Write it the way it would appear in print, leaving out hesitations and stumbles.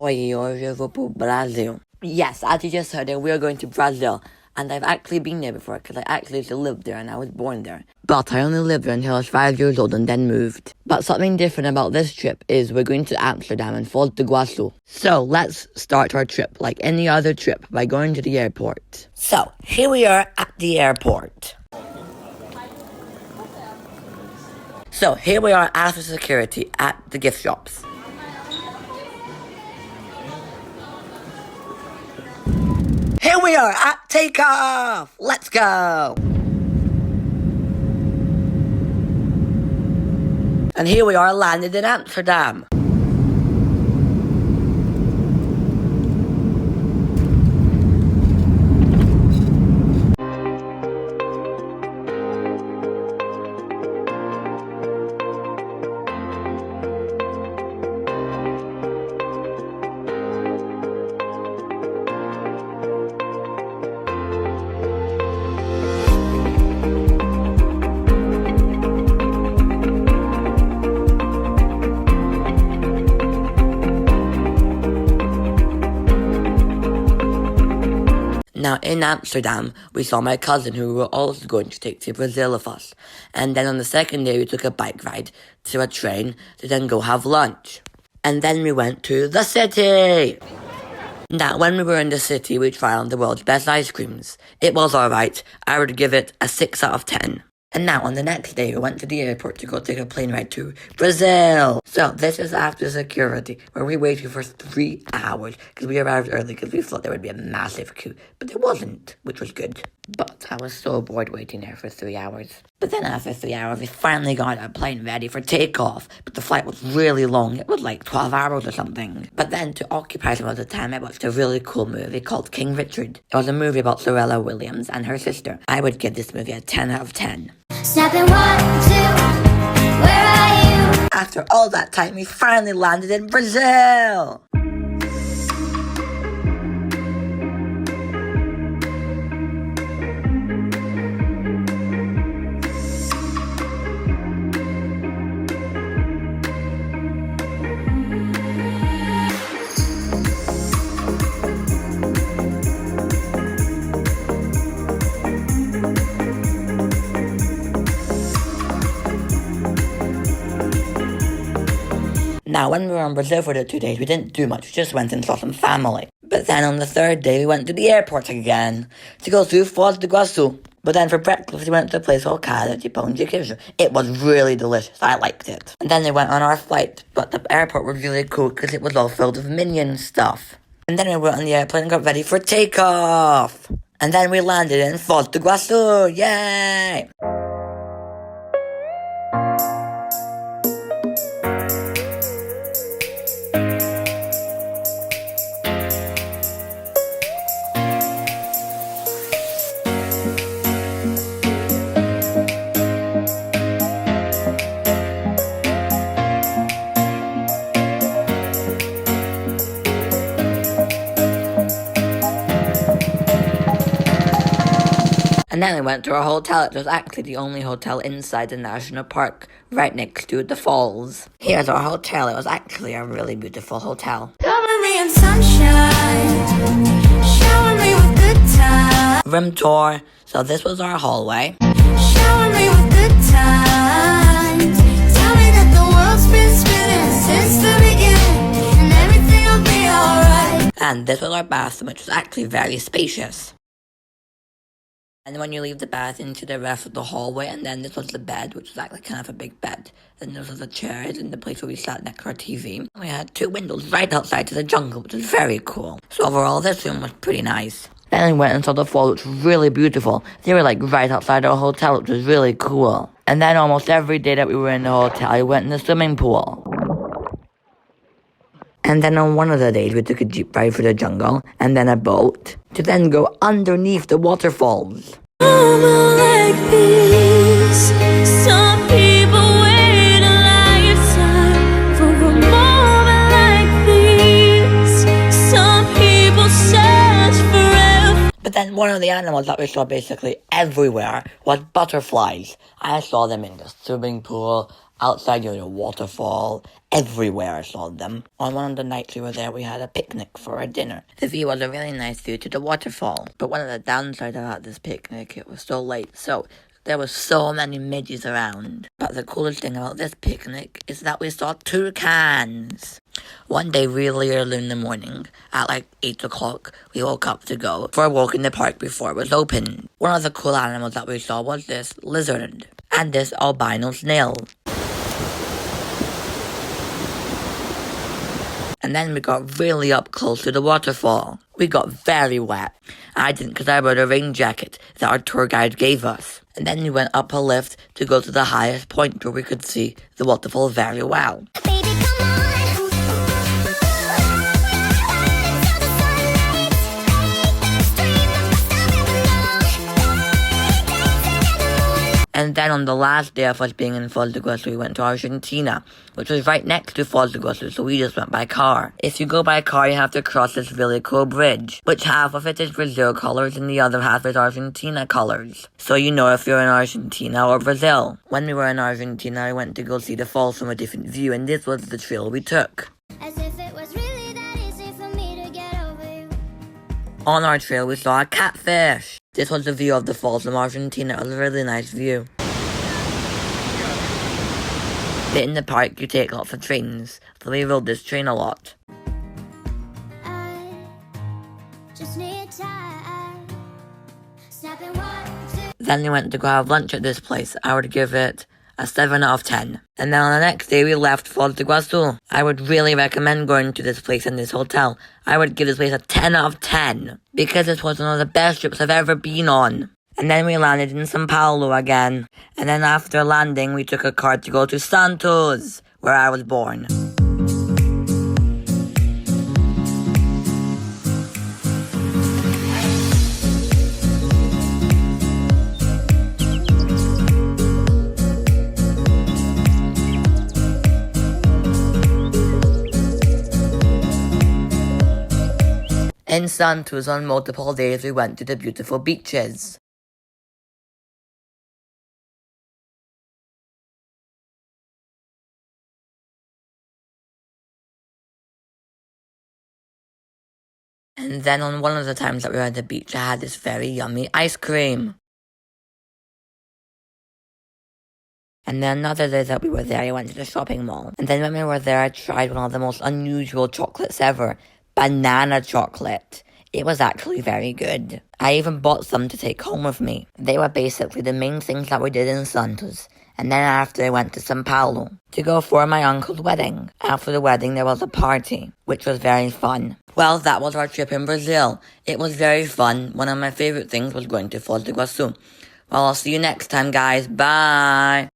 Oi, hoje eu vou pro Brazil. Yes, as you just heard, we are going to Brazil. And I've actually been there before because I actually used to live there and I was born there. But I only lived there until I was 5 years old and then moved. But something different about this trip is we're going to Amsterdam and Foz do Iguaçu. So let's start our trip like any other trip by going to the airport. So here we are at the airport. So here we are after security at the gift shops. Here we are at takeoff! Let's go! And here we are landed in Amsterdam. Now, in Amsterdam, we saw my cousin who we were also going to take to Brazil with us. And then on the second day, we took a bike ride to a train to then go have lunch. And then we went to the city. Now, when we were in the city, we tried on the world's best ice creams. It was alright. I would give it a 6 out of 10. And now, on the next day, we went to the airport to go take a plane ride to Brazil. So, this is after security, where we waited for 3 hours, because we arrived early, because we thought there would be a massive queue. But there wasn't, which was good. But I was so bored waiting there for 3 hours. But then after 3 hours, we finally got our plane ready for takeoff. But the flight was really long. It was like 12 hours or something. But then, to occupy some of the time, I watched a really cool movie called King Richard. It was a movie about Serena Williams and her sister. I would give this movie a 10 out of 10. Snapping 1, 2, where are you? After all that time, we finally landed in Brazil! Now, when we were in Brazil for the 2 days, we didn't do much. We just went and saw some family. But then on the third day, we went to the airport again to go to Foz do Iguaçu. But then for breakfast, we went to a place called Casa de Pão de Queijo. It was really delicious. I liked it. And then we went on our flight. But the airport was really cool because it was all filled with Minion stuff. And then we went on the airplane and got ready for takeoff. And then we landed in Foz do Iguaçu. Yay! And then we went to our hotel. It was actually the only hotel inside the national park, right next to the falls. Here's our hotel. It was actually a really beautiful hotel. Cover me in sunshine, shower me with good times. Room tour. So this was our hallway. Shower me with good times. Tell me that the world's been spinning since the beginning, and everything will be alright. And this was our bathroom, which was actually very spacious. And when you leave the bath into the rest of the hallway, and then this was the bed, which was actually kind of a big bed. Then this was the chairs and the place where we sat next to our TV. We had 2 windows right outside to the jungle, which was very cool. So overall, this room was pretty nice. Then we went and saw the falls, which was really beautiful. They were like right outside our hotel, which was really cool. And then almost every day that we were in the hotel, we went in the swimming pool. And then on one of the days, we took a jeep ride through the jungle, and then a boat, to then go underneath the waterfalls. Like this, some people wait a lifetime for a moment like this. Some people search forever. But then one of the animals that we saw basically everywhere was butterflies. I saw them in the swimming pool. outside, a waterfall. Everywhere I saw them. On one of the nights we were there, we had a picnic for our dinner. The view was a really nice view to the waterfall. But one of the downsides about this picnic, it was so late, so there were so many midges around. But the coolest thing about this picnic is that we saw toucans. One day, really early in the morning, at like 8 o'clock, we woke up to go for a walk in the park before it was open. One of the cool animals that we saw was this lizard and this albino snail. And then we got really up close to the waterfall. We got very wet. I didn't because I wore a rain jacket that our tour guide gave us. And then we went up a lift to go to the highest point where we could see the waterfall very well. Baby, come on. And then on the last day of us being in Foz do Iguaçu, we went to Argentina, which was right next to Foz do Iguaçu, so we just went by car. If you go by car, you have to cross this really cool bridge, which half of it is Brazil colors and the other half is Argentina colors. So you know if you're in Argentina or Brazil. When we were in Argentina, I went to go see the falls from a different view, and this was the trail we took. As if it was really that easy for me to get over you. On our trail, we saw a catfish. This was the view of the falls from Argentina. It was a really nice view. In the park, you take lots of trains, so we rode this train a lot. I just need time. Snapping 1, 2. Then we went to go have lunch at this place. I would give it a 7 out of 10. And then on the next day, we left Foz do Iguaçu. I would really recommend going to this place and this hotel. I would give this place a 10 out of 10, because this was one of the best trips I've ever been on. And then we landed in São Paulo again. And then after landing, we took a car to go to Santos, where I was born. In Santos, on multiple days, we went to the beautiful beaches. And then on one of the times that we were at the beach, I had this very yummy ice cream. And then another day that we were there, I went to the shopping mall. And then when we were there, I tried one of the most unusual chocolates ever. Banana chocolate. It was actually very good. I even bought some to take home with me. They were basically the main things that we did in Santos. And then after I went to São Paulo to go for my uncle's wedding. After the wedding there was a party, which was very fun. Well, that was our trip in Brazil. It was very fun. One of my favorite things was going to Foz do Iguaçu. Well, I'll see you next time, guys. Bye!